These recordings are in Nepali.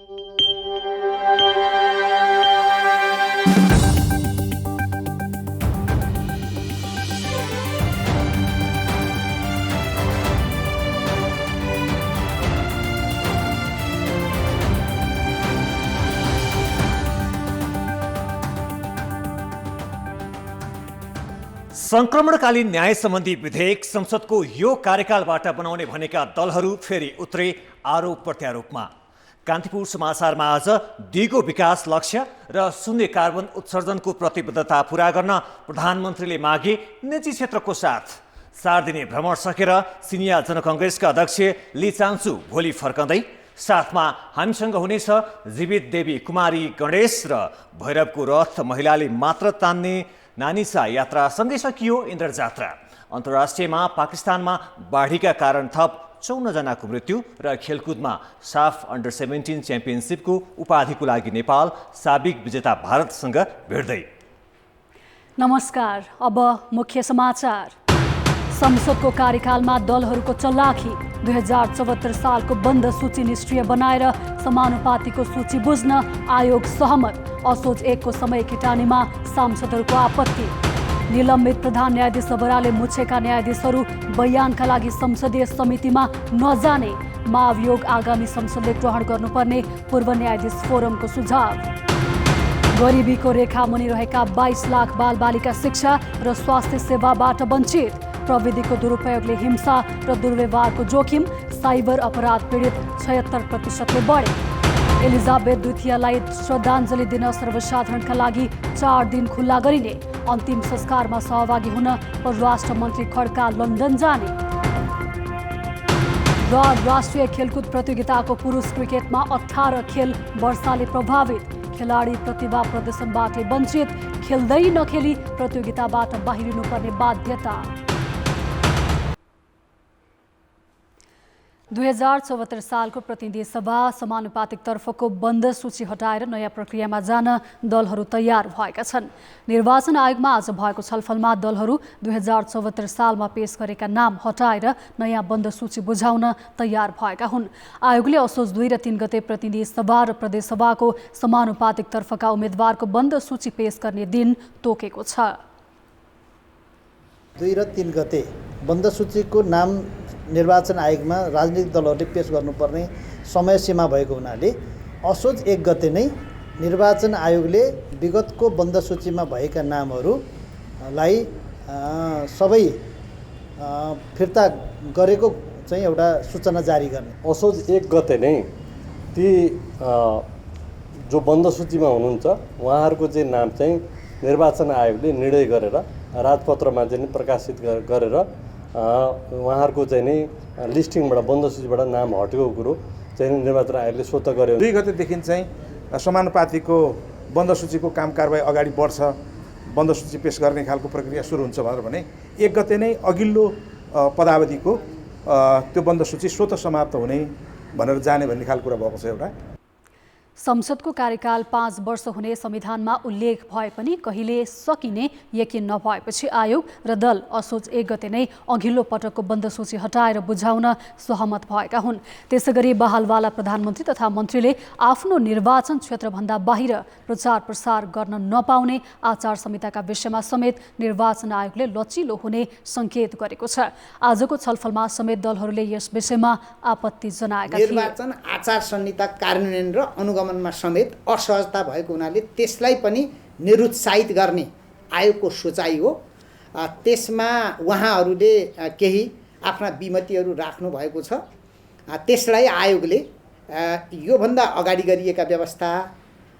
संक्रमणकालीन न्याय सम्बन्धी विधेयक संसदको यो कार्यकालबाट बनाउने भनेका दलहरू फेरि उत्रे आरोप प्रत्यारोपमा। कान्तिपुर समाचारमा आज दिगो विकास लक्ष्य र शून्य कार्बन उत्सर्जनको प्रतिबद्धता पूरा गर्न प्रधानमन्त्रीले मागे निजी क्षेत्रको साथ। 4 दिने भ्रमण सकेर सिनिया जनकङ्ग्रेसका अध्यक्ष ली चाङ्चु भोलि फर्कँदै। साथमा हामीसँग हुनेछ जीवित देवी कुमारी गणेश र भैरवको रथ महिलाले मात्र तान्ने नानीसा यात्रा सँगै सकियो इन्द्र जात्रा। अन्तर्राष्ट्रियमा पाकिस्तानमा बाढीका कारण थप 54 जनाको मृत्यु र खेलकुदमा साफ अन्डर 17 च्याम्पियनसिपको उपाधिको लागि नेपाल साबिक विजेता भारतसँग भिड्दै। नमस्कार, अब मुख्य समाचार। संसदको कार्यकालमा दलहरूको चल्लाखी। 2074 सालको बन्द सूची निष्क्रिय बनाएर समानुपातिको सूची बुझ्न आयोग सहमत। असोज 1 को समय किटानीमा सांसदहरूको आपत्ति। निलम्बित प्रधान न्यायाधीश बराले मुछेका न्यायाधीशहरू बयानका लागि संसदीय समितिमा नजाने। महाभियोग आगामी संसदले ग्रहण गर्नुपर्ने पूर्व न्यायाधीश फोरमको सुझाव। गरिबीको रेखा मुनि रहेका 22 लाख बालबालिका शिक्षा र स्वास्थ्य सेवाबाट वञ्चित। प्रविधिको दुरुपयोगले हिंसा र दुर्व्यवहारको जोखिम। साइबर अपराध पीडित 76% बढे। एलिजाबेथ द्वितीयलाई श्रद्धाञ्जली दिन सर्वसाधारणका लागि 4 दिन खुल्ला गरिने। अन्तिम संस्कारमा सहभागी हुन परराष्ट्र मन्त्री खड्का लन्डन जाने। र राष्ट्रिय खेलकुद प्रतियोगिताको पुरुष क्रिकेटमा 18 खेल वर्षाले प्रभावित। खेलाडी प्रतिभा प्रदर्शनबाट वञ्चित। खेल्दै नखेली प्रतियोगिताबाट बाहिरिनुपर्ने बाध्यता। 2074 सालको प्रतिनिधि सभा समानुपातिक तर्फको बन्द सूची हटाएर नयाँ प्रक्रियामा जान दलहरू तयार भएका छन्। निर्वाचन आयोगमा आज भएको छलफलमा दलहरू 2074 सालमा पेश गरेका नाम हटाएर नयाँ बन्द सूची बुझाउन तयार भएका हुन्। आयोगले असोज 2 र 3 गते प्रतिनिधि सभा र प्रदेशसभाको समानुपातिक तर्फका उम्मेदवारको बन्द सूची पेश गर्ने दिन तोकेको छ। 2 र 3 गते बन्द सूचीको नाम निर्वाचन आयोगमा राजनीतिक दलहरूले पेश गर्नुपर्ने समय सीमा भएको हुनाले असोज 1 गते नै निर्वाचन आयोगले विगतको बन्द सूचीमा भएका नामहरूलाई सबै फिर्ता गरेको चाहिँ एउटा सूचना जारी गर्ने। असोज 1 गते नै ती जो बन्द सूचीमा हुनुहुन्छ उहाँहरूको चाहिँ नाम चाहिँ निर्वाचन आयोगले निर्णय गरेर राजपत्रमा चाहिँ प्रकाशित गरेर उहाँहरूको चाहिँ नि लिस्टिङबाट बन्द सूचीबाट नाम हटेको कुरो चाहिँ निर्वाचन आयोगले स्वतः गर्यो। 2 गतेदेखि चाहिँ समानुपातिको बन्द सूचीको काम कारबाही अगाडि बढ्छ, बन्द सूची पेश गर्ने खालको प्रक्रिया सुरु हुन्छ भनेर भने 1 गते नै अघिल्लो पदावधिको त्यो बन्द सूची स्वतः समाप्त हुने भनेर जाने भन्ने खालको कुरा भएको छ। एउटा संसदको कार्यकाल 5 वर्ष हुने संविधानमा उल्लेख भए पनि कहिले सकिने यकिन नभएपछि आयोग र दल असोज 1 गते नै अघिल्लो पटकको बन्द सूची हटाएर बुझाउन सहमत भएका हुन्। त्यसैगरी बहालवाला प्रधानमन्त्री तथा मन्त्रीले आफ्नो निर्वाचन क्षेत्रभन्दा बाहिर प्रचार प्रसार गर्न नपाउने आचार संहिताका विषयमा समेत निर्वाचन आयोगले लचिलो हुने सङ्केत गरेको छ। आजको छलफलमा समेत दलहरूले यस विषयमा आपत्ति जनाएका थिए। निर्वाचन आचार संहिता कार्यान्वयन र अनुगमनमा समेत असहजता भएको हुनाले त्यसलाई पनि निरुत्साहित गर्ने आयोगको सोचाइ हो। त्यसमा उहाँहरूले केही आफ्ना विमतिहरू राख्नु भएको छ। त्यसलाई आयोगले योभन्दा अगाडि गरिएका व्यवस्था,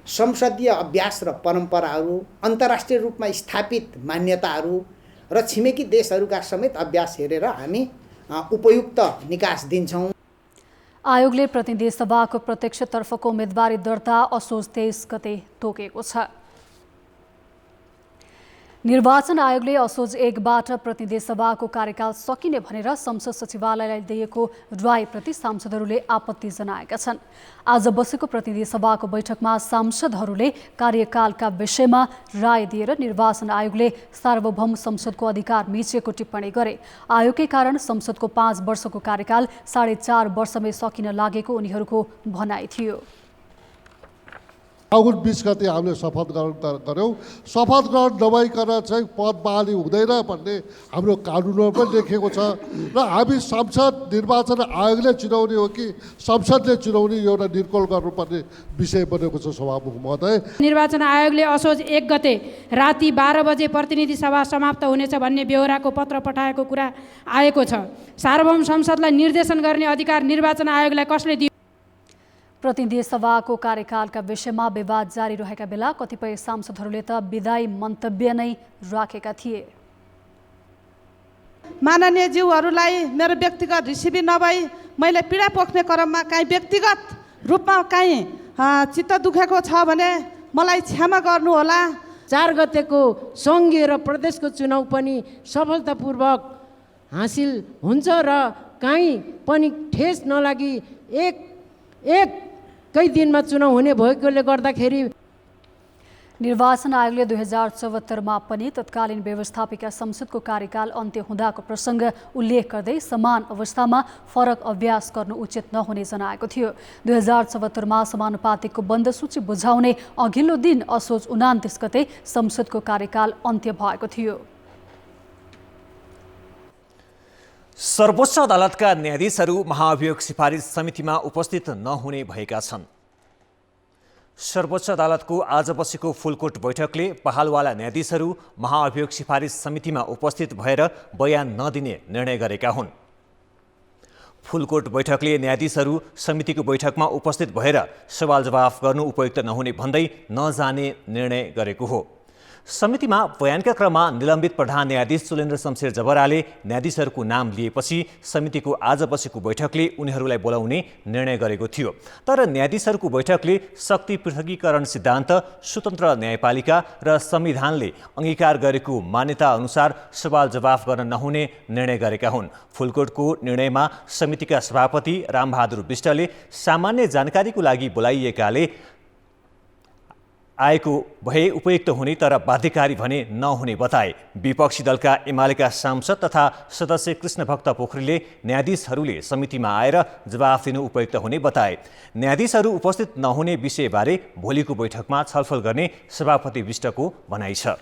संसदीय अभ्यास र परम्पराहरू, अन्तर्राष्ट्रिय रूपमा स्थापित मान्यताहरू र छिमेकी देशहरूका समेत अभ्यास हेरेर हामी उपयुक्त निकास दिन्छौँ। आयोगले प्रतिनिधि सभाको प्रत्यक्षतर्फको उम्मेदवारी दर्ता असोज 23 गते तोकेको छ। निर्वाचन आयोगले असोज 1 बाट प्रतिनिधि सभाको कार्यकाल सकिने भनेर संसद सचिवालयलाई दिएको रायप्रति सांसदहरूले आपत्ति जनाएका छन्। आज बसेको प्रतिनिधि सभाको बैठकमा सांसदहरूले कार्यकालका विषयमा राय दिएर निर्वाचन आयोगले सार्वभौम संसदको अधिकार मिचेको टिप्पणी गरे। आयोगकै कारण संसदको 5 वर्षको कार्यकाल 4.5 वर्षमै सकिन लागेको उनीहरूको भनाइ थियो। फागुन 20 गते हामीले शपथ ग्रहण गऱ्यौँ। शपथ ग्रहण नभइकन चाहिँ पद बहाली हुँदैन भन्ने हाम्रो कानुनमा पनि लेखेको छ र हामी संसद निर्वाचन आयोगले चिनाउने हो कि संसदले चिनाउने एउटा निर्कल गर्नुपर्ने विषय बनेको छ सभामुख महोदय। निर्वाचन आयोगले असोज 1 गते राति 12 बजे प्रतिनिधि सभा समाप्त हुनेछ भन्ने बेहोराको पत्र पठाएको कुरा आएको छ। सार्वभौम संसदलाई निर्देशन गर्ने अधिकार निर्वाचन आयोगलाई कसले दियो? प्रतिनिधि सभाको कार्यकालका विषयमा विवाद जारी रहेका बेला कतिपय सांसदहरूले त विदायी मन्तव्य नै राखेका थिए। माननीय ज्यूहरूलाई मेरो व्यक्तिगत रिसिभी नभई मैले पीडा पोख्ने क्रममा काहीँ व्यक्तिगत रूपमा काहीँ चित्त दुखेको छ भने मलाई क्षमा गर्नुहोला। 4 गतेको सङ्घीय र प्रदेशको चुनाव पनि सफलतापूर्वक हासिल हुन्छ र काहीँ पनि ठेस नलागी एकै दिनमा चुनाव हुने भएकोले गर्दाखेरि निर्वाचन आयोगले 2074 पनि तत्कालीन व्यवस्थापिका संसदको कार्यकाल अन्त्य हुँदाको प्रसङ्ग उल्लेख गर्दै समान अवस्थामा फरक अभ्यास गर्नु उचित नहुने जनाएको थियो। 2074 समानुपातिकको बन्द सूची बुझाउने अघिल्लो दिन असोज 29 गते संसदको कार्यकाल अन्त्य भएको थियो। सर्वोच्च अदालतका न्यायाधीशहरू महाभियोग सिफारिस समितिमा उपस्थित नहुने भएका छन्। सर्वोच्च अदालतको आज बसेको फुलकोट बैठकले बहालवाला न्यायाधीशहरू महाअभियोग सिफारिस समितिमा उपस्थित भएर बयान नदिने निर्णय गरेका हुन्। फुलकोट बैठकले न्यायाधीशहरू समितिको बैठकमा उपस्थित भएर सवाल जवाफ गर्नु उपयुक्त नहुने भन्दै नजाने निर्णय गरेको हो। समितिमा बयानका क्रममा निलम्बित प्रधान न्यायाधीश सुलेन्द्र शमशेर जबराले न्यायाधीशहरूको नाम लिएपछि समितिको आज बसेको बैठकले उनीहरूलाई बोलाउने निर्णय गरेको थियो। तर न्यायाधीशहरूको बैठकले शक्ति पृथकीकरण सिद्धान्त, स्वतन्त्र न्यायपालिका र संविधानले अंगीकार गरेको मान्यता अनुसार सवाल जवाफ गर्न नहुने निर्णय गरेका हुन्। फुलकोटको निर्णयमा समितिका सभापति रामबहादुर विष्टले सामान्य जानकारीको लागि बोलाइएकाले आएको भए उपयुक्त हुने तर बाध्यकारी भने नहुने बताए। विपक्षी दलका एमालेका सांसद तथा सदस्य कृष्णभक्त पोखरेलले न्यायाधीशहरूले समितिमा आएर जवाफ दिनु उपयुक्त हुने बताए। न्यायाधीशहरू उपस्थित नहुने विषयबारे भोलिको बैठकमा छलफल गर्ने सभापति विष्टको भनाइ छ।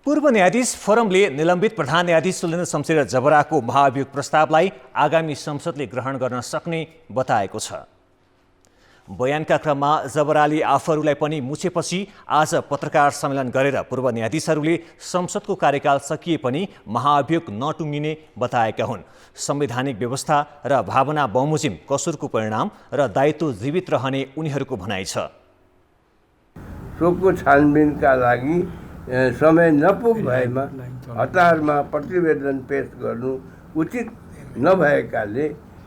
पूर्व न्यायाधीश फोरमले निलम्बित प्रधान न्यायाधीश सुलेन्द्र शमशेर जबराको महाभियोग प्रस्तावलाई आगामी संसदले ग्रहण गर्न सक्ने बताएको छ। बयानका क्रममा जबराले आफूहरूलाई पनि मुछेपछि आज पत्रकार सम्मेलन गरेर पूर्व न्यायाधीशहरूले संसदको कार्यकाल सकिए पनि महाअभियोग नटुङ्गिने बताएका हुन्। संवैधानिक व्यवस्था र भावना बमोजिम कसुरको परिणाम र दायित्व जीवित रहने उनीहरूको भनाइ छ। शोकको छानबिनका लागि समय नपुग भएमा हतारमा प्रतिवेदन पेश गर्नु उचित नभएकाले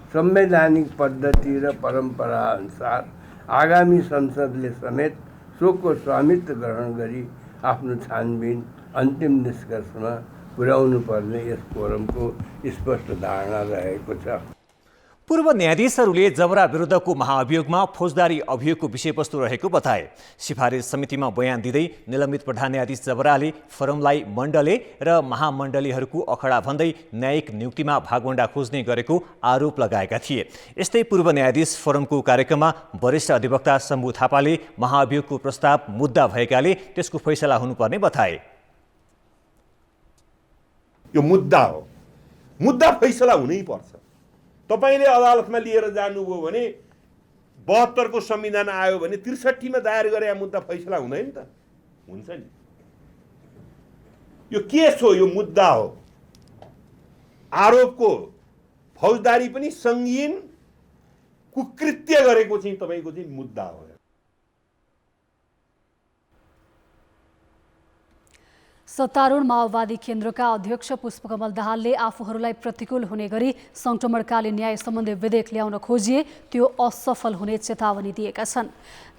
संवैधानिक पद्धति र परम्परा अनुसार आगामी संसदले समेत शोकको स्वामित्व ग्रहण गरी आफ्नो छानबिन अन्तिम निष्कर्षमा पुर्याउनु पर्ने यस फोरमको स्पष्ट धारणा रहेको छ। पूर्व न्यायाधीशहरूले जबरा विरुद्धको महाअभियोगमा फौजदारी अभियोगको विषयवस्तु रहेको बताए। सिफारिस समितिमा बयान दिँदै निलम्बित प्रधान न्यायाधीश जबराले फोरमलाई मण्डले र महामण्डलीहरूको अखडा भन्दै न्यायिक नियुक्तिमा भागवण्डा खोज्ने गरेको आरोप लगाएका थिए। यस्तै पूर्व न्यायाधीश फोरमको कार्यक्रममा वरिष्ठ अधिवक्ता शम्भु थापाले महाअभियोगको प्रस्ताव मुद्दा भएकाले त्यसको फैसला हुनुपर्ने बताए। यो मुद्दा हो, मुद्दा फैसला हुनै पर्छ। तपाईले अदालतमा लिएर जानुभयो भने 72 को संविधान आयो भने 63 मा दायर गरे मुद्दा फैसला हुँदैन त? हुन्छ नि। यो केस हो, यो मुद्दा हो। आरोपको फौजदारी पनि संगीन कुकृत्य गरेको चाहिँ तपाईको चाहिँ मुद्दा हो। सत्तारूढ माओवादी केन्द्रका अध्यक्ष पुष्पकमल दाहालले आफूहरूलाई प्रतिकूल हुने गरी संक्रमणकालीन न्याय सम्बन्धी विधेयक ल्याउन खोजिए त्यो असफल हुने चेतावनी दिएका छन्।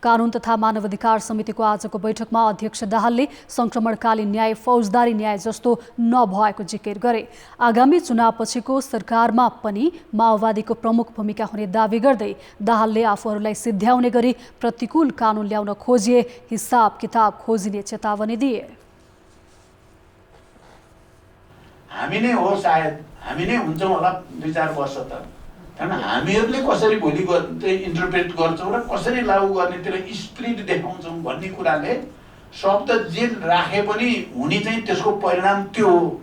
कानुन तथा मानवाधिकार समितिको आजको बैठकमा अध्यक्ष दाहालले संक्रमणकालीन न्याय फौजदारी न्याय जस्तो नभएको जिकिर गरे। आगामी चुनावपछिको सरकारमा पनि माओवादीको प्रमुख भूमिका हुने दावी गर्दै दाहालले आफूहरूलाई सिद्ध्याउने गरी प्रतिकूल कानुन ल्याउन खोजिए हिसाब किताब खोजिने चेतावनी दिए। हामी नै हो, सायद हामी नै हुन्छौँ होला 2-4 वर्ष त कारण हामीहरूले कसरी भोलि चाहिँ इन्टरप्रेट गर्छौँ र कसरी लागू गर्नेतिर स्पिरिट देखाउँछौँ भन्ने कुराले शब्द जे राखे पनि हुने चाहिँ त्यसको परिणाम त्यो हो।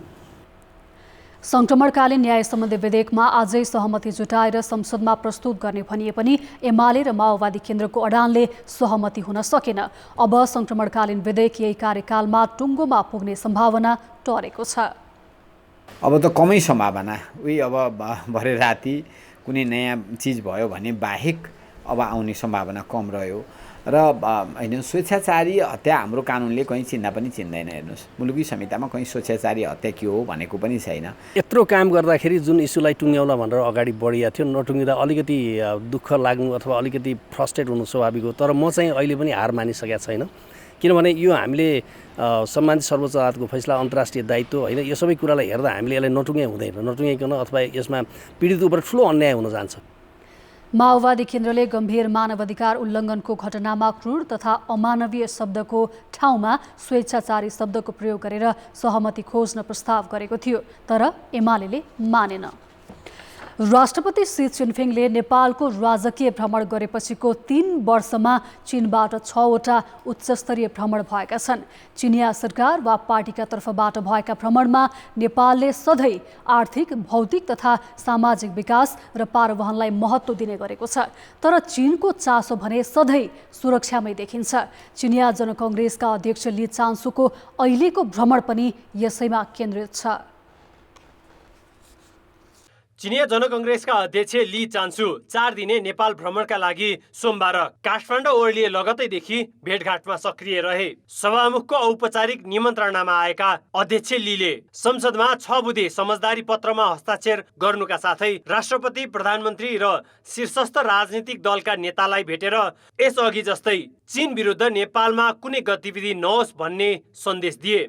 संक्रमणकालीन न्याय सम्बन्धी विधेयकमा आजै सहमति जुटाएर संसदमा प्रस्तुत गर्ने भनिए पनि एमाले र माओवादी केन्द्रको अडानले सहमति हुन सकेन। अब संक्रमणकालीन विधेयक यही कार्यकालमा टुङ्गोमा पुग्ने सम्भावना टरेको छ। अब त कमै सम्भावना उही अब भरे राति कुनै नयाँ चिज भयो भने बाहेक अब आउने सम्भावना कम रह्यो र होइन स्वेच्छाचारी हत्या हाम्रो कानुनले कहीँ चिन्दा पनि चिन्दैन। हेर्नुहोस् मुलुकी संहितामा कहीँ स्वेच्छाचारी हत्या के हो भनेको पनि छैन। यत्रो काम गर्दाखेरि जुन इस्युलाई टुङ्ग्याउला भनेर अगाडि बढिया थियो नटुङ्गिँदा अलिकति दुःख लाग्नु अथवा अलिकति फ्रस्ट्रेट हुनु स्वाभाविक हो। तर म चाहिँ अहिले पनि हार मानिसकेका छैन किनभने यो हामीले सम्मानित सर्वोच्च अदालतको फैसला अन्तर्राष्ट्रिय दायित्व होइन यो सबै कुरालाई हेर्दा हामीले यसलाई नटुङ्गाइकन अथवा यसमा पीडित उप ठुलो अन्याय हुन जान्छ। माओवादी केन्द्रले गम्भीर मानवाधिकार उल्लङ्घनको घटनामा क्रूर तथा अमानवीय शब्दको ठाउँमा स्वेच्छाचारी शब्दको प्रयोग गरेर सहमति खोज्न प्रस्ताव गरेको थियो तर एमाले मानेन। राष्ट्रपति सी जिनपिङले नेपालको राजकीय भ्रमण गरेपछिको 3 वर्षमा चीनबाट 6वटा उच्चस्तरीय भ्रमण भएका छन्। चिनिया सरकार वा पार्टीका तर्फबाट भएका भ्रमणमा नेपालले सधैँ आर्थिक, भौतिक तथा सामाजिक विकास र पारवहनलाई महत्त्व दिने गरेको छ। तर चीनको चासो भने सधैँ सुरक्षामै देखिन्छ। चिनिया जनकङ्ग्रेसका अध्यक्ष ली चान्सुको अहिलेको भ्रमण पनि यसैमा केन्द्रित छ। चिनिया जनकङ्ग्रेसका अध्यक्ष ली चान्सु 4 दिने नेपाल भ्रमणका लागि सोमबार काठमाडौँ ओर्लिए लगतैदेखि भेटघाटमा सक्रिय रहे। सभामुखको औपचारिक निमन्त्रणामा आएका अध्यक्ष लीले संसदमा 6 बुँदे समझदारी पत्रमा हस्ताक्षर गर्नुका साथै राष्ट्रपति, प्रधानमन्त्री र शीर्षस्थ राजनीतिक दलका नेतालाई भेटेर यसअघि जस्तै चीन विरुद्ध नेपालमा कुनै गतिविधि नहोस् भन्ने सन्देश दिए।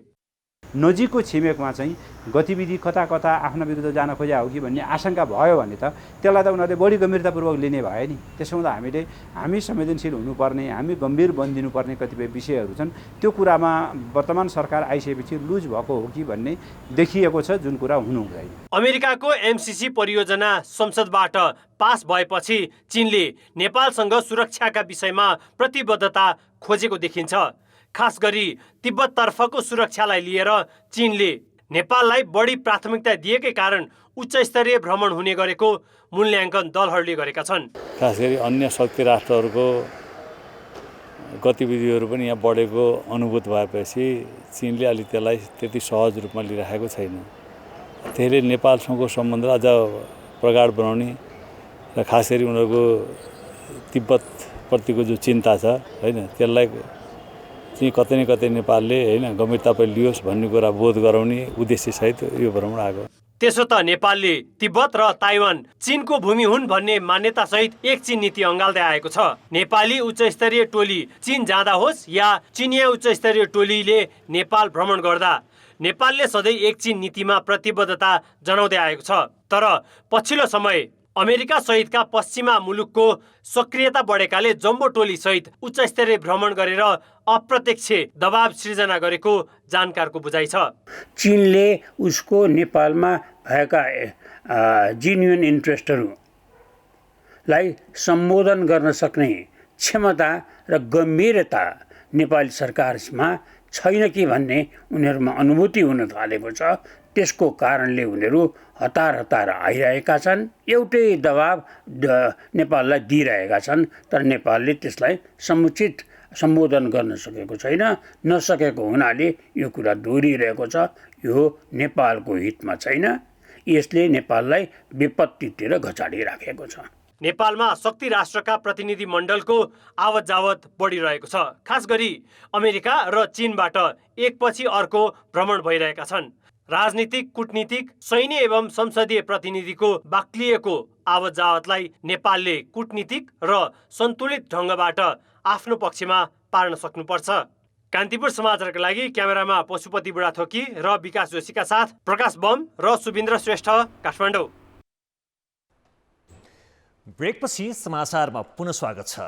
नजिकको छिमेकमा चाहिँ गतिविधि कता कता आफ्ना विरुद्ध जान खोज्या हो कि भन्ने आशंका भयो भने त त्यसलाई त उनीहरूले बढी गम्भीरतापूर्वक लिने भयो नि। त्यसो हुँदा हामी संवेदनशील हुनुपर्ने, हामी गम्भीर बनिदिनुपर्ने कतिपय विषयहरू छन्। त्यो कुरामा वर्तमान सरकार आइसकेपछि लुज भएको हो कि भन्ने देखिएको छ, जुन कुरा हुनु हुँदैन। अमेरिकाको एमसीसी परियोजना संसदबाट पास भएपछि चीनले नेपालसँग सुरक्षाका विषयमा प्रतिबद्धता खोजेको देखिन्छ। खास गरी तिब्बततर्फको सुरक्षालाई लिएर चीनले नेपाललाई बढी प्राथमिकता दिएकै कारण उच्च स्तरीय भ्रमण हुने गरेको मूल्याङ्कन दलहरूले गरेका छन्। खास गरी अन्य शक्ति राष्ट्रहरूको गतिविधिहरू पनि यहाँ बढेको अनुभूत भएपछि चीनले अलि त्यसलाई त्यति सहज रूपमा लिइराखेको छैन। त्यसले नेपालसँगको सम्बन्ध अझ प्रगाढ बनाउने र खास गरी उनीहरूको तिब्बतप्रतिको जो चिन्ता छ होइन त्यसलाई चाहिँ कतै न कतै नेपालले होइन गम्भीरतापूर्वक लियोस् भन्ने कुरा बोध गराउने उद्देश्यसहित यो भ्रमण आएको। त्यसो त नेपालले तिब्बत र ताइवान चीनको भूमि हुन् भन्ने मान्यतासहित एक चीन नीति अँगाल्दै आएको छ। नेपाली उच्च स्तरीय टोली चीन जाँदा होस् या चिनिया उच्च स्तरीय टोलीले नेपाल भ्रमण गर्दा नेपालले सधैँ एक चीन नीतिमा प्रतिबद्धता जनाउँदै आएको छ। तर पछिल्लो समय अमेरिका सहितका पश्चिमा मुलुकको सक्रियता बढेकाले जम्बो टोली सहित उच्च स्तरीय भ्रमण गरेर अप्रत्यक्ष दबाव सृजना गरेको जानकारको बुझाइ छ। चीनले उसको नेपालमा भएका जेन्युन इन्ट्रेस्टहरूलाई सम्बोधन गर्न सक्ने क्षमता र गम्भीरता नेपाली सरकारमा छैन कि भन्ने उनीहरूमा अनुभूति हुन थालेको छ। त्यसको कारणले उनीहरू हतार आइरहेका छन्। एउटै दबाब नेपाललाई दिइरहेका छन् तर नेपालले त्यसलाई समुचित सम्बोधन गर्न सकेको छैन। नसकेको हुनाले यो कुरा दोहोरिरहेको छ। यो नेपालको हितमा छैन। यसले नेपाललाई विपत्तितिर घचाडिराखेको छ। नेपालमा शक्ति राष्ट्रका प्रतिनिधि मण्डलको आवत जावत बढिरहेको छ। खास गरी अमेरिका र चीनबाट एकपछि अर्को भ्रमण भइरहेका छन्। राजनीतिक, कूटनीतिक, सैन्य एवं संसदीय प्रतिनिधिको बाक्लिएको आवत जावतलाई नेपालले कूटनीतिक र सन्तुलित ढङ्गबाट आफ्नो पक्षमा पार्न सक्नुपर्छ। कान्तिपुर समाचारका लागि क्यामेरामा पशुपति बुढाथोकी र विकास जोशीका साथ प्रकाश बम र सुबिन्द्र श्रेष्ठ, काठमाडौँ। ब्रेकपछि समाचारमा पुनः स्वागत छ।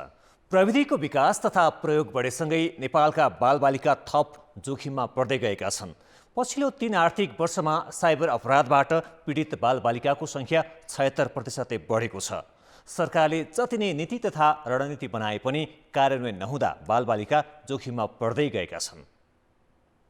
प्रविधिको विकास तथा प्रयोग बढेसँगै नेपालका बालबालिका थप जोखिममा पर्दै गएका छन्। पछिल्लो 3 आर्थिक वर्षमा साइबर अपराधबाट पीडित बालबालिकाको सङ्ख्या 76% बढेको छ। सरकारले जति नै नीति तथा रणनीति बनाए पनि कार्यान्वयन नहुँदा बालबालिका जोखिममा पर्दै गएका छन्।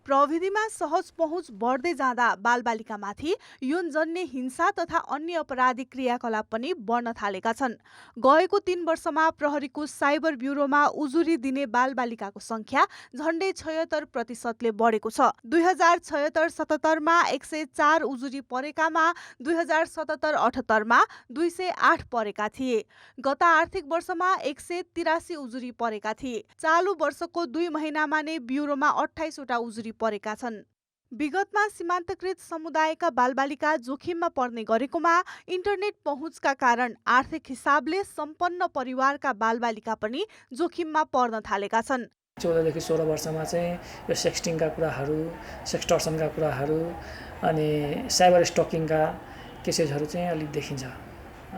प्रविधिमा सहज पहुँच बढ्दै जाँदा बालबालिकामाथि यौनजन्य हिंसा तथा अन्य अपराधिक क्रियाकलाप पनि बढ्न थालेका छन्। गएको 3 वर्षमा प्रहरीको साइबर ब्युरोमा उजुरी दिने बालबालिकाको सङ्ख्या झण्डै 76%ले बढेको छ। 2076-77 मा 104 उजुरी परेकामा 2077-78 मा 208 परेका थिए। गत आर्थिक वर्षमा 183 उजुरी परेका थिए। चालु वर्षको 2 महिनामा नै ब्युरोमा 28 वटा उजुरी परेका छन्। विगतमा सीमान्तकृत समुदायका बालबालिका जोखिममा पर्ने गरेकोमा इन्टरनेट पहुँचका कारण आर्थिक हिसाबले सम्पन्न परिवारका बालबालिका पनि जोखिममा पर्न थालेका छन्। 14 देखि 16 वर्षमा चाहिँ यो सेक्सटिङका कुराहरू, सेक्सटर्सनका कुराहरू अनि साइबर स्टकिङका केसेसहरू चाहिँ अलिक देखिन्छ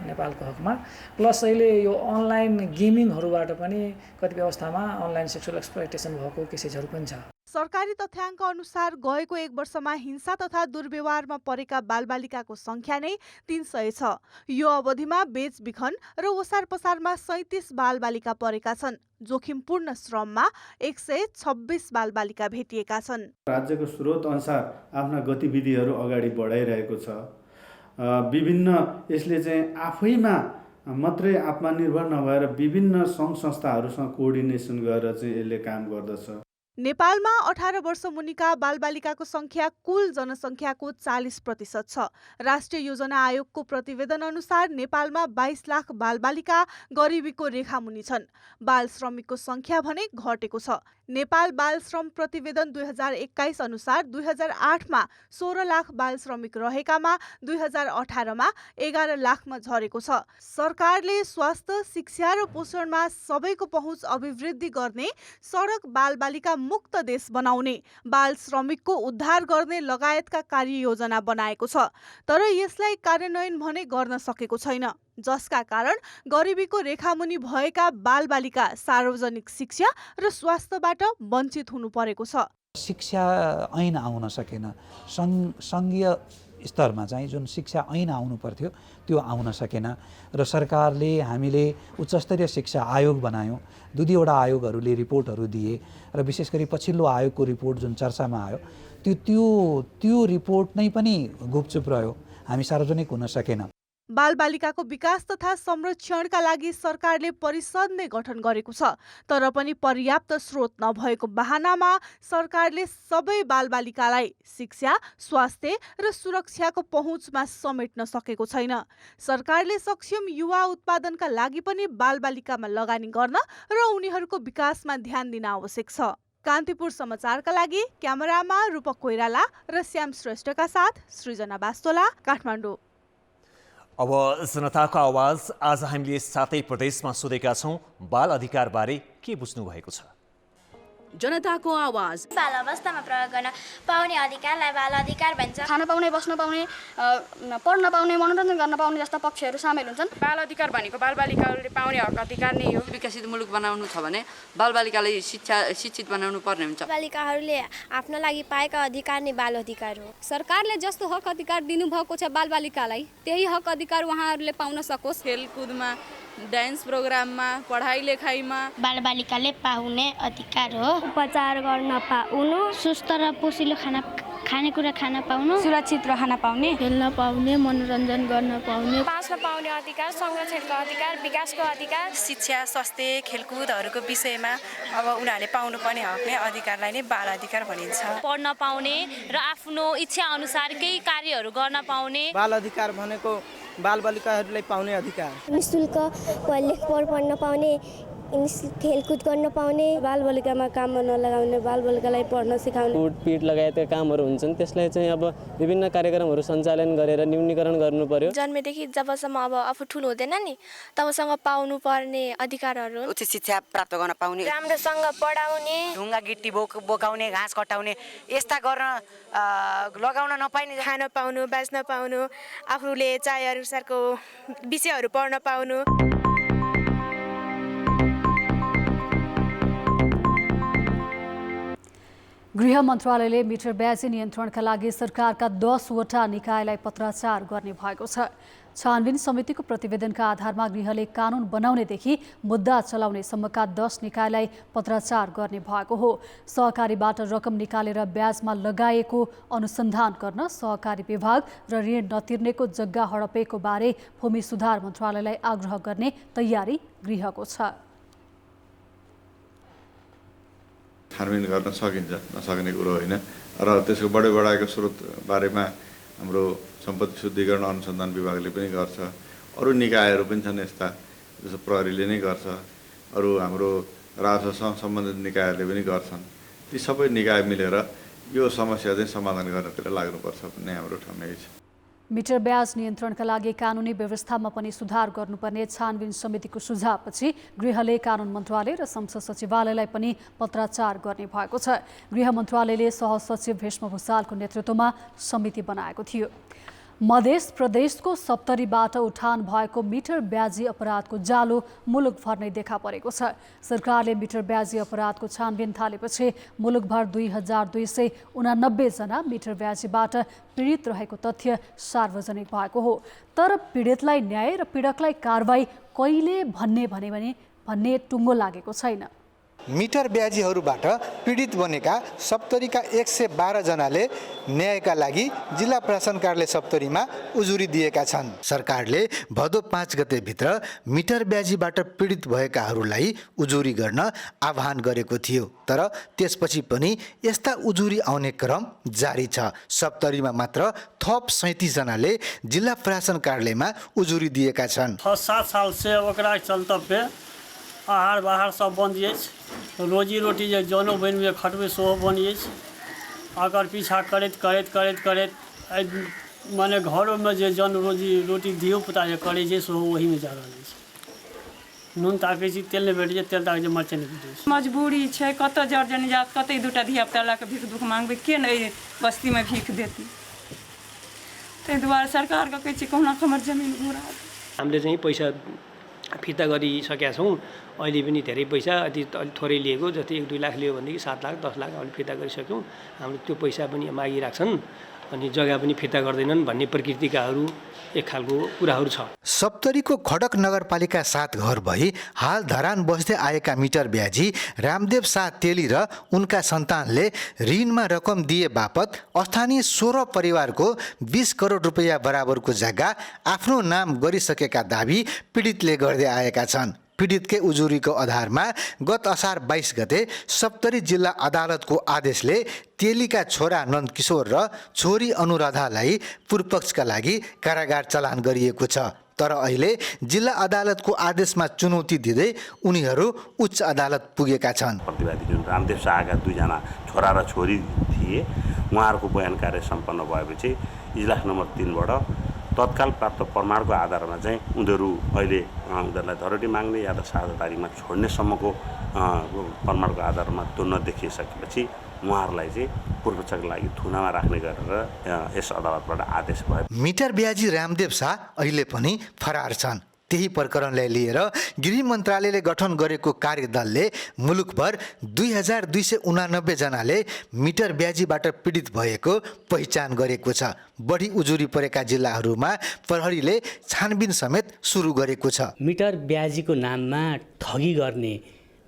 नेपालको हकमा। प्लस अहिले यो अनलाइन गेमिङहरूबाट पनि कतिपय अवस्थामा अनलाइन सेक्सुअल एक्सप्लोइटेसन भएको केसेसहरू पनि छ। सरकारी तथ्याङ्क अनुसार गएको 1 वर्षमा हिंसा तथा दुर्व्यवहारमा परेका बालबालिकाको सङ्ख्या नै 300 छ। यो अवधिमा बेचबिखन र ओसार पसारमा 37 बालबालिका परेका छन्। जोखिमपूर्ण श्रममा 126 बालबालिका भेटिएका छन्। राज्यको स्रोत अनुसार आफ्ना गतिविधिहरू अगाडि बढाइरहेको छ। विभिन्न यसले चाहिँ आफैमा मात्रै आत्मनिर्भर नभएर विभिन्न सङ्घ संस्थाहरूसँग कोअर्डिनेसन गरेर चाहिँ यसले काम गर्दछ। नेपालमा 18 वर्ष मुनिका बालबालिकाको सङ्ख्या कुल जनसङ्ख्याको 40% छ। राष्ट्रिय योजना आयोगको प्रतिवेदन अनुसार नेपालमा 22 लाख बालबालिका गरिबीको रेखामुनि छन्। बाल श्रमिकको सङ्ख्या भने घटेको छ। नेपाल बाल श्रम प्रतिवेदन 2021 अनुसार 2008 मा 16 लाख बाल श्रमिक रहेकामा 2018 मा 11 लाखमा झरेको छ। सरकारले स्वास्थ्य, शिक्षा र पोषणमा सबैको पहुँच अभिवृद्धि गर्ने, सडक बालबालिका मुक्त देश बनाउने, बाल श्रमिकको उद्धार गर्ने लगायतका कार्ययोजना बनाएको छ। तर यसलाई कार्यान्वयन भने गर्न सकेको छैन, जसका कारण गरिबीको रेखामुनि भएका बालबालिका सार्वजनिक शिक्षा र स्वास्थ्यबाट वञ्चित हुनु परेको छ। शिक्षा ऐन आउन सकेन। सङ्घीय स्तरमा चाहिँ जुन शिक्षा ऐन आउनु पर्थ्यो त्यो आउन सकेन र सरकारले हामीले उच्चस्तरीय शिक्षा आयोग बनायौँ। 2-2वटा आयोगहरूले रिपोर्टहरू दिए र विशेष गरी पछिल्लो आयोगको रिपोर्ट जुन चर्चामा आयो त्यो रिपोर्ट नै पनि गुपचुप रह्यो, हामी सार्वजनिक हुन सकेन। बालबालिकाको विकास तथा संरक्षणका लागि सरकारले परिषद नै गठन गरेको छ। तर पनि पर्याप्त स्रोत नभएको बहानामा सरकारले सबै बालबालिकालाई शिक्षा, स्वास्थ्य र सुरक्षाको पहुँचमा समेट्न सकेको छैन। सरकारले सक्षम युवा उत्पादनका लागि पनि बालबालिकामा लगानी गर्न र उनीहरूको विकासमा ध्यान दिन आवश्यक छ। कान्तिपुर समाचारका लागि क्यामेरामा रूपक कोइराला र श्याम श्रेष्ठका साथ सृजना बास्तोला, काठमाडौँ। अब जनताको आवाज आज हामीले 7 प्रदेशमा सोधेका छौँ। बाल अधिकारबारे के बुझ्नु भएको छ? जनताको आवाज। बाल अवस्थामा प्रयोग गर्न पाउने अधिकारलाई बाल अधिकार भन्छ। खान पाउने, बस्न पाउने, पढ्न पाउने, मनोरञ्जन गर्न पाउने जस्ता पक्षहरू सामेल हुन्छन्। बाल अधिकार भनेको बालबालिकाहरूले पाउने हक अधिकार नै हो। विकसित मुलुक बनाउनु छ भने बालबालिकालाई शिक्षित बनाउनु पर्ने हुन्छ। बालिकाहरूले आफ्नो लागि पाएका अधिकार नै बाल अधिकार हो। सरकारले जस्तो हक अधिकार दिनुभएको छ बालबालिकालाई, त्यही हक अधिकार उहाँहरूले पाउन सकोस्। खेलकुदमा, डान्स प्रोग्राममा, पढाइ लेखाइमा बालबालिकाले पाउने अधिकार हो। उपचार गर्न पाउनु, सुस्त र पोसिलो खानेकुरा खान पाउनु, सुरक्षित रहन पाउने, खेल्न पाउने, मनोरञ्जन गर्न पाउने, बाँच्न पाउने अधिकार, संरक्षणको अधिकार, विकासको अधिकार, शिक्षा, स्वास्थ्य, खेलकुदहरूको विषयमा अब उनीहरूले पाउनुपर्ने हक नै अधिकारलाई नै बाल अधिकार भनिन्छ। पढ्न पाउने र आफ्नो इच्छा अनुसार केही कार्यहरू गर्न पाउने। बाल अधिकार भनेको बालबालिकाहरूलाई पाउने अधिकार। निःशुल्क पढ्न पाउने, खेलकुद गर्न पाउने, बालबालिकामा काममा नलगाउने, बालबालिकालाई पढ्न सिकाउने, कुटपिट लगायतका कामहरू हुन्छन्, त्यसलाई चाहिँ अब विभिन्न कार्यक्रमहरू सञ्चालन गरेर न्यूनीकरण गर्नु पर्यो। जन्मेदेखि जबसम्म अब आफू ठुलो हुँदैन नि तबसँग पाउनु पर्ने अधिकारहरू। उचित शिक्षा प्राप्त गर्न पाउने, राम्रोसँग पढाउने, ढुङ्गा गिट्टी बोकाउने, घाँस कटाउने यस्ता गर्न लगाउन नपाइने, खान पाउनु, बाँच्न पाउनु, आफूले चाहे अनुसारको विषयहरू पढ्न पाउनु। गृह मन्त्रालयले मिटर ब्याजी नियन्त्रणका लागि सरकारका 10वटा निकायलाई पत्राचार गर्ने भएको छ। छानबिन समितिको प्रतिवेदनका आधारमा गृहले कानुन बनाउनेदेखि मुद्दा चलाउनेसम्मका 10 निकायलाई पत्राचार गर्ने भएको हो। सहकारीबाट रकम निकालेर ब्याजमा लगाएको अनुसन्धान गर्न सहकारी विभाग र ऋण नतिर्नेको जग्गा हडपेको बारे भूमि सुधार मन्त्रालयलाई आग्रह गर्ने तयारी गृहको छ। छानबिन गर्न सकिन्छ, नसक्ने कुरो होइन। र त्यसको बढेको स्रोत बारेमा हाम्रो सम्पत्ति शुद्धिकरण अनुसन्धान विभागले पनि गर्छ। अरू निकायहरू पनि छन् यस्ता, जस्तो प्रहरीले नै गर्छ, अरू हाम्रो राजस्वसँग सम्बन्धित निकायहरूले पनि गर्छन्। ती सबै निकाय मिलेर यो समस्या चाहिँ समाधान गर्नतिर लाग्नुपर्छ भन्ने हाम्रो ठम्याइ छ। मिटर ब्याज नियन्त्रणका लागि कानुनी व्यवस्थामा पनि सुधार गर्नुपर्ने छानबिन समितिको सुझावपछि गृहले कानुन मन्त्रालय र संसद सचिवालयलाई पनि पत्राचार गर्ने भएको छ। गृह मन्त्रालयले सहसचिव भीष्म भूषालको नेतृत्वमा समिति बनाएको थियो। मध्य प्रदेशको सप्तरीबाट उठान भएको मिटर ब्याजी अपराधको जालो मुलुकभर नै देखा परेको छ। सरकारले मिटर ब्याजी अपराधको छानबिन थालेपछि मुलुकभर 2289 जना मिटर ब्याजीबाट पीडित रहेको तथ्य सार्वजनिक भएको हो। तर पीडितलाई न्याय र पीडकलाई कारबाही कहिले भन्ने टुङ्गो लागेको छैन। मिटर ब्याजीहरूबाट पीडित बनेका सप्तरीका 112 जनाले न्यायका लागि जिल्ला प्रशासन कार्यालय सप्तरीमा उजुरी दिएका छन्। सरकारले भदौ 5 गतेभित्र मिटर ब्याजीबाट पीडित भएकाहरूलाई उजुरी गर्न आह्वान गरेको थियो। तर त्यसपछि पनि यस्ता उजुरी आउने क्रम जारी छ। सप्तरीमा मात्र थप 37 जनाले जिल्ला प्रशासन कार्यालयमा उजुरी दिएका छन्। 6-7 साल से ओकरा चलते पे आहार बाहर सब बंद अछि, रोजी रोटी जे जनो बन में खटबे सेहो बंद अछि। अगर पीछा करैत माने घरों में जे जन रोटी दियो पुता जे करे जे सेहो वही में जा रहल अछि। नून ताकै छी, तेल नहीं भेटै छै, तेल ताकै छै, मरचाइ नहीं भेटै छै। मजबूरी छै, कत जर्जन जात, कतै दूटा धिया पुता लऽ के भीख दुख मांगबै, के नै बस्ती में भीख देती। ताहि दुआरे सरकार के कहै छी कहुना हमर जमीन घुरा। हामीले चाहिँ पैसा फिर्ता गरिसकेका छौँ। अहिले पनि धेरै पैसा अति थोरै लिएको, जति 1-2 लाख लियो भनेदेखि 7 लाख 10 लाख अहिले फिर्ता गरिसक्यौँ। हाम्रो त्यो पैसा पनि मागिराख्छन् अनि जग्गा पनि फिर्ता गर्दैनन् भन्ने प्रकृतिकाहरू एक खालको कुराहरू छ। सप्तरीको खडक नगरपालिका 7 घर भई हाल धरान बस्दै आएका मिटर ब्याजी रामदेव शाह तेली र उनका सन्तानले ऋणमा रकम दिए बापत स्थानीय 16 परिवारको 20 करोड रुपैयाँ बराबरको जग्गा आफ्नो नाम गरिसकेका दाबी पीडितले गर्दै आएका छन्। पीडितकै उजुरीको आधारमा गत असार 22 गते सप्तरी जिल्ला अदालतको आदेशले तेलीका छोरा नन्दकिशोर र छोरी अनुराधालाई पूर्वपक्षका लागि कारागार चलान गरिएको छ। तर अहिले जिल्ला अदालतको आदेशमा चुनौती दिँदै उनीहरू उच्च अदालत पुगेका छन्। प्रतिवादी जुन रामदेव शाहका 2 जना छोरा र छोरी थिए, उहाँहरूको बयान कार्य सम्पन्न भएपछि इजलास नम्बर 3 बाट तत्काल प्राप्त प्रमाणको आधारमा चाहिँ उनीहरू अहिले उनीहरूलाई धरोटी माग्ने या त 7 तारिकमा छोड्ने सम्मको प्रमाणको आधारमा त्यो नदेखिसकेपछि उहाँहरूलाई चाहिँ पूर्वपक्षका लागि थुनामा राख्ने गरेर यस अदालतबाट आदेश भयो। मिटर ब्याजी रामदेव शाह अहिले पनि फरार छन्। त्यही प्रकरणलाई लिएर गृह मन्त्रालयले गठन गरेको कार्यदलले मुलुकभर 2289 जनाले मिटर ब्याजीबाट पीडित भएको पहिचान गरेको छ। बढी उजुरी परेका जिल्लाहरूमा प्रहरीले छानबिन समेत सुरु गरेको छ। मिटर ब्याजीको नाममा ठगी गर्ने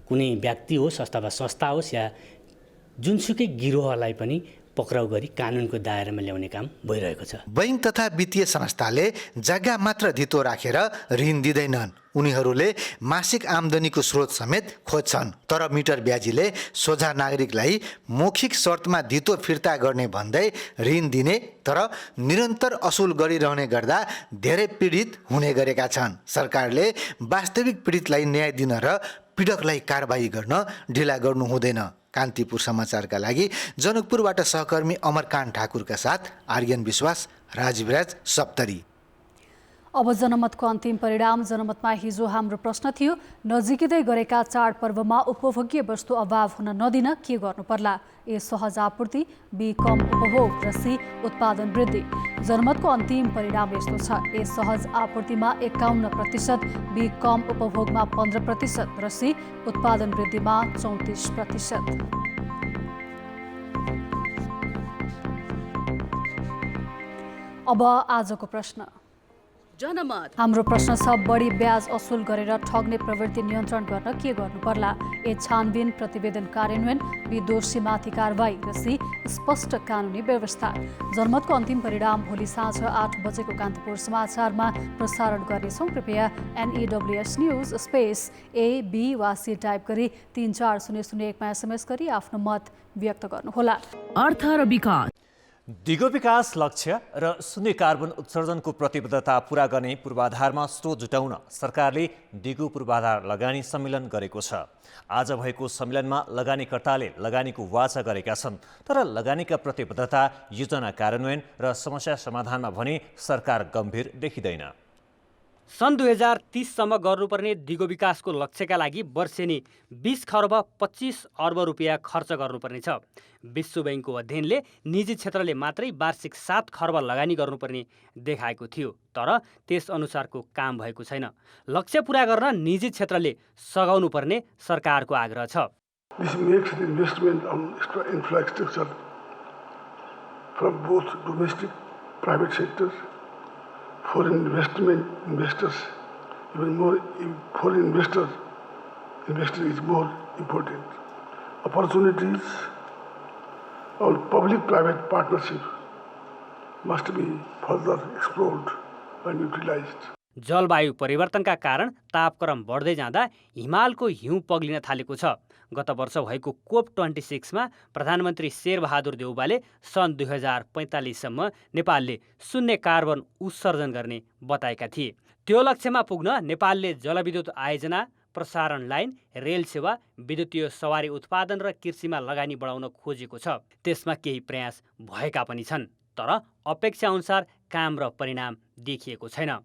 कुनै व्यक्ति होस् अथवा संस्था होस् या जुनसुकै गिरोहलाई पनि पक्राउ गरी कानुनको दायरामा ल्याउने काम भइरहेको छ। बैंक तथा वित्तीय संस्थाले जग्गा मात्र धितो राखेर ऋण दिँदैनन्। उनीहरूले मासिक आम्दानीको स्रोत समेत खोज्छन्। तर मिटर ब्याजीले सोझा नागरिकलाई मौखिक शर्तमा धितो फिर्ता गर्ने भन्दै ऋण दिने तर निरन्तर असुल गरिरहने गर्दा धेरै पीडित हुने गरेका छन्। सरकारले वास्तविक पीडितलाई न्याय दिन र पीडकलाई कारबाही गर्न ढिला गर्नु हुँदैन। कान्तिपुर समाचारका लागि जनकपुरबाट सहकर्मी अमरकान्त ठाकुरका साथ आर्यन विश्वास, राजीवराज, सप्तरी। अब जनमतको अन्तिम परिणाम। जनमतमा हिजो हाम्रो प्रश्न थियो, नजिकै गरेका चाडपर्वमा उपभोग्य वस्तु अभाव हुन नदिन के गर्नु पर्ला? ए सहज आपूर्ति, बी कम उपभोग र सी उत्पादन वृद्धि। जनमतको अन्तिम परिणाम यस्तो छ, ए सहज आपूर्तिमा 51%, बी कम उपभोगमा 15% र सी उत्पादन वृद्धिमा 34%। अब आजको प्रश्न। जनमत। हाम्रो प्रश्न छ, बढी ब्याज असुल गरेर ठग्ने प्रवृत्ति नियन्त्रण गर्न के गर्नु पर्ला? ए. छानबिन प्रतिवेदन कार्यान्वयन, बी. दोषीमाथि कारवाही, र सी. स्पष्ट कानुनी व्यवस्था। जनमतको अन्तिम परिणाम भोलि साँझ 8 बजेको कान्तिपुर समाचारमा प्रसारण गर्नेछौँ। कृपया NEWS news space A, B वा C टाइप गरी 34001मा SMS गरी आफ्नो मत व्यक्त गर्नुहोला। अर्थ र विकास। दिगो विकास लक्ष्य र शून्य कार्बन उत्सर्जनको प्रतिबद्धता पूरा गर्ने पूर्वाधारमा स्रोत जुटाउन सरकारले दिगो पूर्वाधार लगानी सम्मेलन गरेको छ। आज भएको सम्मेलनमा लगानीकर्ताले लगानीको वाचा गरेका छन्, तर लगानीका प्रतिबद्धता, योजना कार्यान्वयन र समस्या समाधानमा भने सरकार गम्भीर देखिँदैन। सन् 2030सम्म गर्नुपर्ने दिगो विकासको लक्ष्यका लागि वर्षेनी 20 खर्ब 25 अर्ब रुपियाँ खर्च गर्नुपर्नेछ। विश्व ब्याङ्कको अध्ययनले निजी क्षेत्रले मात्रै वार्षिक 7 खर्ब लगानी गर्नुपर्ने देखाएको थियो, तर त्यसअनुसारको काम भएको छैन। लक्ष्य पूरा गर्न निजी क्षेत्रले सघाउनु पर्ने सरकारको आग्रह छ। This makes the investment on infrastructure from both domestic, private sectors, foreign investors, even more foreign investors is more important. Opportunities or public-private partnership must be further explored and utilized. जलवायु परिवर्तनका कारण तापक्रम बढ्दै जाँदा हिमालको हिउँ पग्लिन थालेको छ। गत वर्ष भएको COP26मा प्रधानमन्त्री शेरबहादुर देउवाले सन् 2045सम्म नेपालले शून्य कार्बन उत्सर्जन गर्ने बताएका थिए। त्यो लक्ष्यमा पुग्न नेपालले जलविद्युत आयोजना, प्रसारण लाइन, रेल सेवा, विद्युतीय सवारी उत्पादन र कृषिमा लगानी बढाउन खोजेको छ। त्यसमा केही प्रयास भएका पनि छन्, तर अपेक्षा अनुसार काम र परिणाम देखिएको छैन।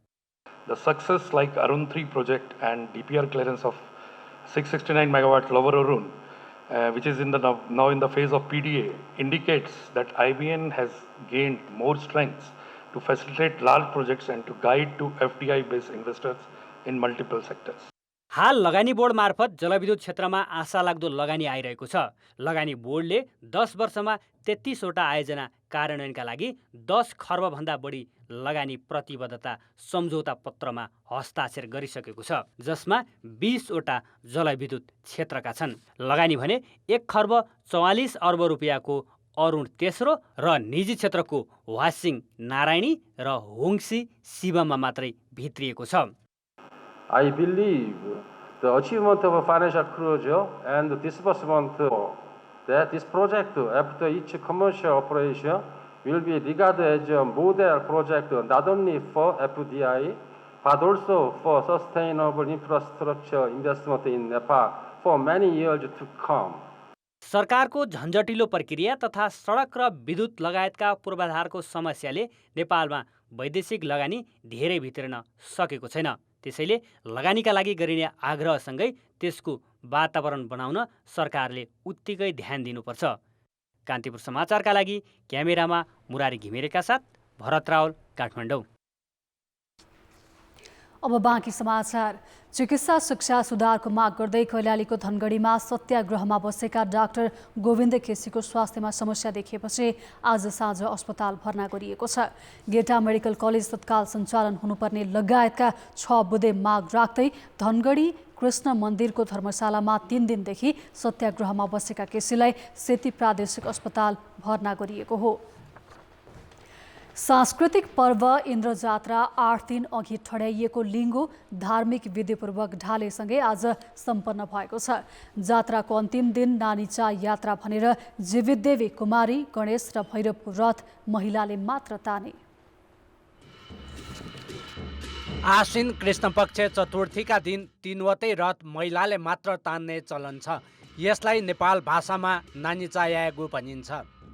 The success like Arun 3 project and DPR clearance of 669 megawatt Lower Arun, which is now in the phase of PDA, indicates that IBN has gained more strengths to facilitate large projects and to guide to FDI-based investors in multiple sectors. हाल लगानी बोर्ड मार्फत जलविद्युत क्षेत्रमा आशालाग्दो लगानी आइरहेको छ। लगानी बोर्डले 10 वर्षमा 33 वटा आयोजना कार्यान्वयनका लागि 10 खर्बभन्दा बढी लगानी प्रतिबद्धता सम्झौता पत्रमा हस्ताक्षर गरिसकेको छ, जसमा 20 वटा जलविद्युत क्षेत्रका छन्। लगानी भने 1 खर्ब 44 अर्ब रुपियाँको अरुण तेस्रो र निजी क्षेत्रको वासिङ नारायणी र होङसी शिवममा मात्रै भित्रिएको छ। I believe the achievement of a financial closure and the disbursement that this project, after each commercial operation, will be regarded as a model project not only for FDI but also for sustainable infrastructure investment in Nepal for many years to come. सरकारको झन्झटिलो प्रक्रिया तथा सडक र विद्युत लगायतका पूर्वाधारको समस्याले नेपालमा वैदेशिक लगानी धेरै भित्रिन सकेको छैन। त्यसैले लगानीका लागि गरिने आग्रहसँगै त्यसको वातावरण बनाउन सरकारले उत्तिकै ध्यान दिनुपर्छ। कान्तिपुर समाचारका लागि क्यामेरामा मुरारी घिमिरेका साथ भरत रावल, काठमाडौँ। अब बाँकी समाचार। चिकित्सा शिक्षा सुधारको माग गर्दै कैलालीको धनगढीमा सत्याग्रहमा बसेका डाक्टर गोविन्द केसीको स्वास्थ्यमा समस्या देखिएपछि आज साँझ अस्पताल भर्ना गरिएको छ। गेटा मेडिकल कलेज तत्काल सञ्चालन हुनुपर्ने लगायतका 6 बुँदे माग राख्दै धनगढी कृष्ण मन्दिरको धर्मशालामा 3 दिनदेखि सत्याग्रहमा बसेका केसीलाई सेती प्रादेशिक अस्पताल भर्ना गरिएको हो। सांस्कृतिक पर्व इन्द्र जात्रा 8 दिन अघि ठड्याइएको लिङ्गो धार्मिक विधिपूर्वक ढालेसँगै आज सम्पन्न भएको छ। जात्राको अन्तिम दिन नानीचा यात्रा भनेर जीवितदेवी कुमारी, गणेश र भैरवको रथ महिलाले मात्र ताने। आश्विन कृष्णपक्ष चतुर्थीका दिन तीनवटै रथ महिलाले मात्र तान्ने चलन छ। यसलाई नेपाल भाषामा नानीचायागु भनिन्छ।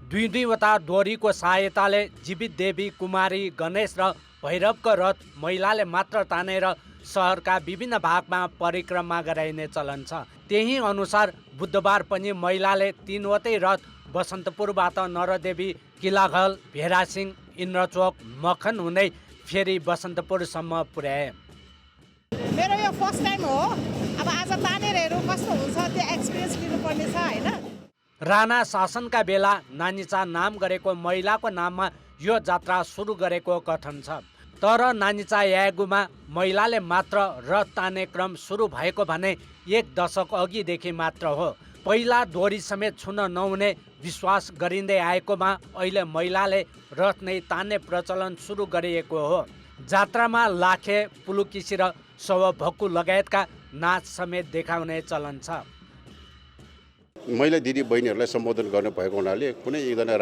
2-2वटा डोरीको सहायताले जीवित देवी कुमारी, गणेश र भैरवको रथ महिलाले मात्र तानेर सहरका विभिन्न भागमा परिक्रमा गराइने चलन छ। त्यही अनुसार बुधबार पनि महिलाले 3वटै रथ बसन्तपुरबाट नरदेवी, किलाघल, भेरासिंह, इन्द्रचोक, मखन हुँदै फेरि बसन्तपुरसम्म पुर्याए। मेरो यो फर्स्ट टाइम हो। अब आज तानेर हेरौँ कस्तो हुन्छ, त्यो एक्सपिरियन्स लिनुपर्ने छ हैन। राणा शासनका बेला नानीचा नाम गरेको महिलाको नाममा यो जात्रा सुरु गरेको कथन छ। तर नानीचा यागुमा महिलाले मात्र रथ तान्ने क्रम सुरु भएको भने 1 दशक अघिदेखि मात्र हो। पहिला डोरी समेत छुन नहुने विश्वास गरिँदै आएकोमा अहिले महिलाले रथ नै तान्ने प्रचलन सुरु गरिएको हो। जात्रामा लाखे, पुलुकिसी र शवभक्कु लगायतका नाच समेत देखाउने चलन छ। महिला दिदी बहिनीहरूलाई सम्बोधन गर्नुभएको हुनाले कुनै एकजना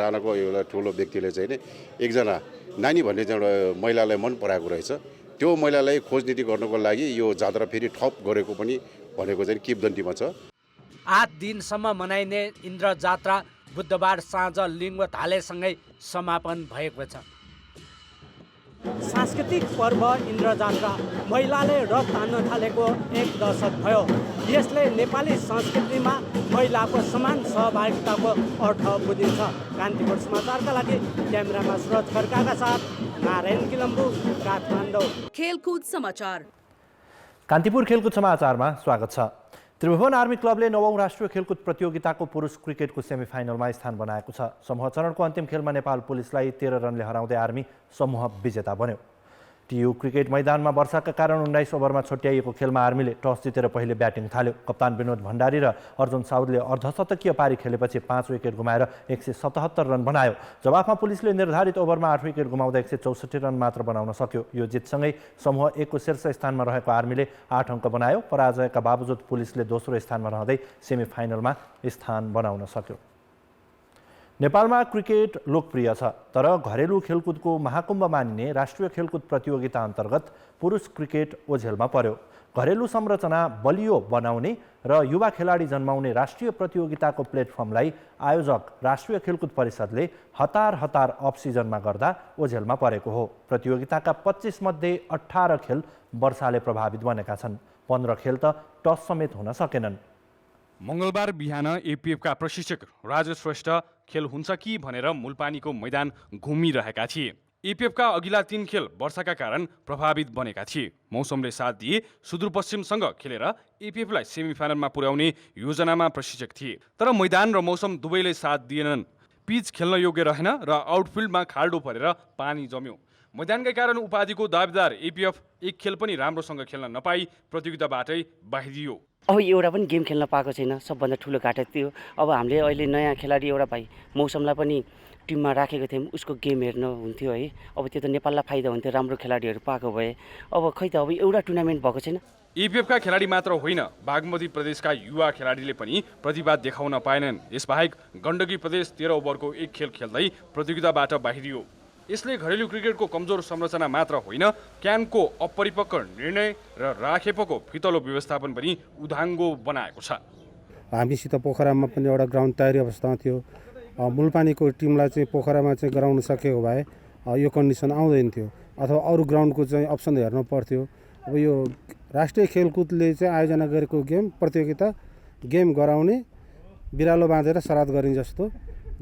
राणाको एउटा ठुलो व्यक्तिले चाहिँ नि एकजना नानी भन्ने चाहिँ एउटा महिलालाई मन पराएको रहेछ। त्यो महिलालाई खोजनीति गर्नको लागि यो जात्रा फेरि ठप गरेको पनि भनेको चाहिँ किंवदन्तीमा छ। 8 दिनसम्म मनाइने इन्द्र जात्रा बुधबार साँझ लिङ्ग थालेसँगै समापन भएको छ। सांस्कृतिक पर्व इन्द्र जात्रा महिलाले रथ तान्न थालेको 1 दशक भयो। यसले नेपाली संस्कृतिमा महिलाको समान सहभागिताको अर्थ बुझिन्छ। कान्तिपुर समाचारका लागि क्यामेरामा सुरज खड्काका साथ नारायण किलम्बु, काठमाडौँ। खेलकुद समाचार। कान्तिपुर खेलकुद समाचारमा स्वागत छ। त्रिभुवन आर्मी क्लबले 9औं राष्ट्रिय खेलकुद प्रतियोगिताको पुरुष क्रिकेटको सेमिफाइनलमा स्थान बनाएको छ। समूह चरणको अन्तिम खेलमा नेपाल पुलिसलाई 13 रनले हराउँदै आर्मी समूह विजेता बन्यो। टियु क्रिकेट मैदानमा वर्षाका कारण 19 ओभरमा छोट्याइएको खेलमा आर्मीले टस जितेर पहिले ब्याटिङ थाल्यो। कप्तान विनोद भण्डारी र अर्जुन साउदले अर्धशतकीय पारी खेलेपछि 5 विकेट गुमाएर 177 रन बनायो। जवाफमा पुलिसले निर्धारित ओभरमा 8 विकेट गुमाउँदा 164 रन मात्र बनाउन सक्यो। यो जितसँगै समूह 1 को शीर्ष स्थानमा रहेको आर्मीले 8 अङ्क बनायो। पराजयका बावजुद पुलिसले दोस्रो स्थानमा रहँदै सेमिफाइनलमा स्थान बनाउन सक्यो। नेपालमा क्रिकेट लोकप्रिय छ, तर घरेलु खेलकुदको महाकुम्भ मानिने राष्ट्रिय खेलकुद प्रतियोगिता अन्तर्गत पुरुष क्रिकेट ओझेलमा पर्यो। घरेलु संरचना बलियो बनाउने र युवा खेलाडी जन्माउने राष्ट्रिय प्रतियोगिताको प्लेटफर्मलाई आयोजक राष्ट्रिय खेलकुद परिषदले हतार अफ सिजनमा गर्दा ओझेलमा परेको हो। प्रतियोगिताका 25 मध्ये 18 खेल वर्षाले प्रभावित बनेका छन्। 15 खेल त टस समेत हुन सकेनन्। मङ्गलबार बिहान एपिएफका प्रशिक्षक राजेश श्रेष्ठ खेल हुन्छ कि भनेर मुलपानीको मैदान घुमिरहेका थिए। एपिएफका अघिल्ला 3 खेल वर्षाका कारण प्रभावित बनेका थिए। मौसमले साथ दिए सुदूरपश्चिमसँग खेलेर एपिएफलाई सेमिफाइनलमा पुर्याउने योजनामा प्रशिक्षक थिए, तर मैदान र मौसम दुवैले साथ दिएनन्। पिच खेल्न योग्य रहेन र आउटफिल्डमा खाल्डो परेर पानी जम्यो। मैदानकै कारण उपाधिको दावेदार एपिएफ 1 खेल पनि राम्रोसँग खेल्न नपाई प्रतियोगिताबाटै बाहिरियो। अब एउटा पनि गेम खेल्न पाएको छैन, सबभन्दा ठुलो घाटा त्यो। अब हामीले अहिले नयाँ खेलाडी एउटा भाइ मौसमलाई पनि टिममा राखेको थियौँ, उसको गेम हेर्न हुन्थ्यो है। अब त्यो त नेपाललाई फाइदा हुन्थ्यो, राम्रो खेलाडीहरू पाएको भए। अब खै त अब एउटा टुर्नामेन्ट भएको छैन। एपिएफका खेलाडी मात्र होइन, बागमती प्रदेशका युवा खेलाडीले पनि प्रतिभा देखाउन पाएनन्। यसबाहेक गण्डकी प्रदेश 13 ओभरको 1 खेल खेल्दै प्रतियोगिताबाट बाहिरियो। यसले घरेलु क्रिकेटको कमजोर संरचना मात्र होइन, क्यानको अपरिपक्व निर्णय र राखेपको फितलो व्यवस्थापन पनि उधाङ्गो बनाएको छ। हामीसित पोखरामा पनि एउटा ग्राउन्ड तयारी अवस्थामा थियो। मुलपानीको टिमलाई चाहिँ पोखरामा चाहिँ गराउन सकेको भए यो कन्डिसन आउँदैन थियो, अथवा अरू ग्राउन्डको चाहिँ अप्सन हेर्नु पर्थ्यो। अब यो राष्ट्रिय खेलकुदले चाहिँ आयोजना गरेको गेम प्रतियोगिता गेम गराउने बिरालो बाँधेर श्राद्ध गरिन्छ जस्तो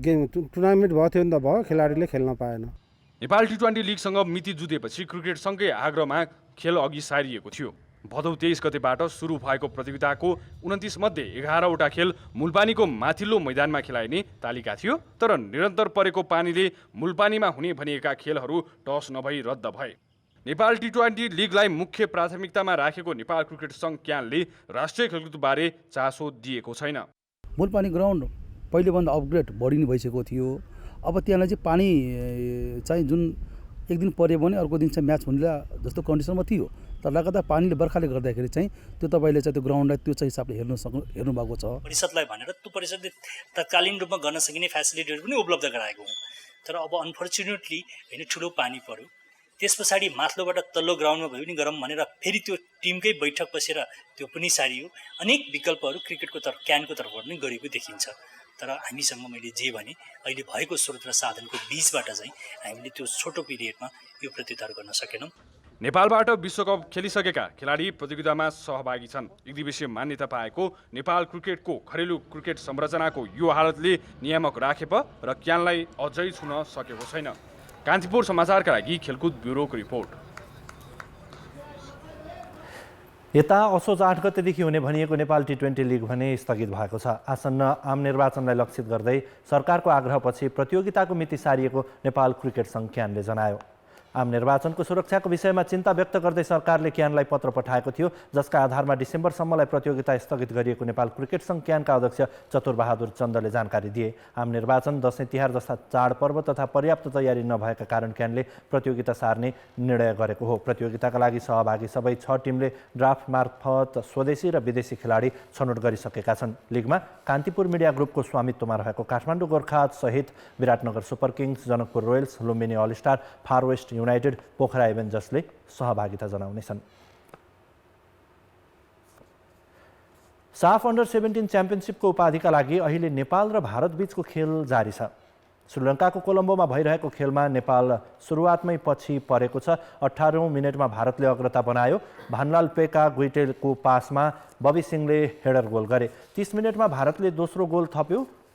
गेम टुर्नामेन्ट भयो थियो नि त भयो, खेलाडीले खेल्न पाएन। नेपाल टी20 लिगसँग मिति जुटेपछि क्रिकेट सङ्घकै आग्रहमा खेल अघि सारिएको थियो। भदौ 23 गतेबाट सुरु भएको प्रतियोगिताको 29 मध्ये 11वटा खेल मुलपानीको माथिल्लो मैदानमा खेलाइने तालिका थियो, तर निरन्तर परेको पानीले मुलपानीमा हुने भनिएका खेलहरू टस नभई रद्द भए। नेपाल टी20 लिगलाई मुख्य प्राथमिकतामा राखेको नेपाल क्रिकेट सङ्घ क्यानले राष्ट्रिय खेलकुदबारे चासो दिएको छैन। मुलपानी ग्राउन्ड पहिलेभन्दा अपग्रेड बढी नै भइसकेको थियो। अब त्यहाँलाई चाहिँ पानी चाहिँ जुन एक दिन पऱ्यो भने अर्को दिन चाहिँ म्याच हुने जस्तो कन्डिसनमा थियो, तर लगातार पानीले बर्खाले गर्दाखेरि चाहिँ त्यो तपाईँले चाहिँ त्यो ग्राउन्डलाई त्यो चाहिँ हिसाबले हेर्नु भएको छ। परिषदलाई भनेर त्यो परिषदले तत्कालीन रूपमा गर्न सकिने फेसिलिटीहरू पनि उपलब्ध गराएको हो, तर अब अनफर्चुनेटली होइन ठुलो पानी पर्यो। त्यस पछाडि माथिल्लोबाट तल्लो ग्राउन्डमा भए पनि गरौँ भनेर फेरि त्यो टिमकै बैठक बसेर त्यो पनि सारियो। अनेक विकल्पहरू क्रिकेटको तर्फ क्यानको तर्फबाट पनि गरेको देखिन्छ, तर हामीसँग मैले जे भने अहिले भएको स्रोत र साधनको बीचबाट चाहिँ हामीले त्यो छोटो पिरियडमा यो प्रतियोगिताहरू गर्न सकेनौँ। नेपालबाट विश्वकप खेलिसकेका खेलाडी प्रतियोगितामा सहभागी छन्। एकदिवसीय मान्यता पाएको नेपाल क्रिकेटको घरेलु क्रिकेट संरचनाको यो हालतले नियामक राखेप र क्यानलाई अझै छुन सकेको छैन। कान्तिपुर समाचारका लागि खेलकुद ब्युरोको रिपोर्ट। यता असोज 8 गतेदेखि हुने भनिएको नेपाल टी20 लिग भने स्थगित भएको छ। आसन्न आम निर्वाचनलाई लक्षित गर्दै सरकारको आग्रहपछि प्रतियोगिताको मिति सारिएको नेपाल क्रिकेट सङ्घ क्यानले जनायो। आम निर्वाचनको सुरक्षाको विषयमा चिन्ता व्यक्त गर्दै सरकारले क्यानलाई पत्र पठाएको थियो, जसका आधारमा डिसेम्बरसम्मलाई प्रतियोगिता स्थगित गरिएको नेपाल क्रिकेट सङ्घ क्यानका अध्यक्ष चतुरबहादुर चन्दले जानकारी दिए। आम निर्वाचन, दशैं तिहार जस्ता चाडपर्व तथा पर्याप्त तयारी नभएका कारण क्यानले प्रतियोगिता सार्ने निर्णय गरेको हो। प्रतियोगिताका लागि सहभागी सबै 6 टिमले ड्राफ्ट मार्फत स्वदेशी र विदेशी खेलाडी छनौट गरिसकेका छन्। लिगमा कान्तिपुर मिडिया ग्रुपको स्वामित्वमा रहेको काठमाडौँ गोर्खा सहित Biratnagar super kings, Janakpur royals, Lumbini all star, far west united, Pokhara एभेन्जर्सले सहभागिता जनाउनेछन्। साफ अन्डर 17 च्याम्पियनसिपको उपाधिका लागि अहिले नेपाल र भारत बीचको खेल जारी छ। श्रीलङ्काको कोलम्बोमा भइरहेको खेलमा नेपाल सुरुवातमै पछि परेको छ। 18औं मिनेटमा भारतले अग्रता बनायो। भानलाल पेका गुइटेलको पासमा बबी सिंहले हेडर गोल गरे। 30 मिनेटमा भारतले दोस्रो गोल थप्यो।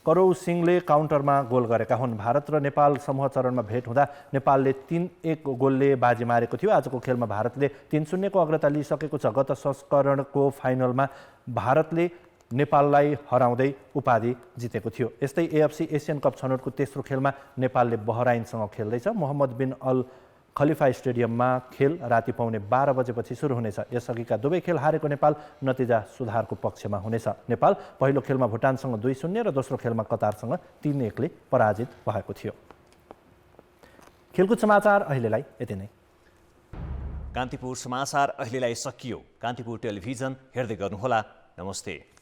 करौ सिंहले काउन्टरमा गोल गरेका हुन्। भारत र नेपाल समूह चरणमा भेट हुँदा नेपालले 3-1 गोलले बाजी मारेको थियो। आजको खेलमा भारतले 3-0 को अग्रता लिइसकेको छ। गत संस्करणको फाइनलमा भारतले नेपाललाई हराउँदै उपाधि जितेको थियो। यस्तै एएफसी एसियन कप छनौटको तेस्रो खेलमा नेपालले बहराइनसँग खेल्दैछ। मोहम्मद बिन अल खलिफा स्टेडियममा खेल राति पौने 12 बजेपछि सुरु हुनेछ। यसअघिका दुवै खेल हारेको नेपाल नतिजा सुधारको पक्षमा हुनेछ। नेपाल पहिलो खेलमा भुटानसँग 2-0 र दोस्रो खेलमा कतारसँग 3-1 ले पराजित भएको थियो। खेलकुद समाचार अहिलेलाई यति नै। कान्तिपुर समाचार अहिलेलाई सकियो। कान्तिपुर टेलिभिजन हेर्दै गर्नुहोला। नमस्ते।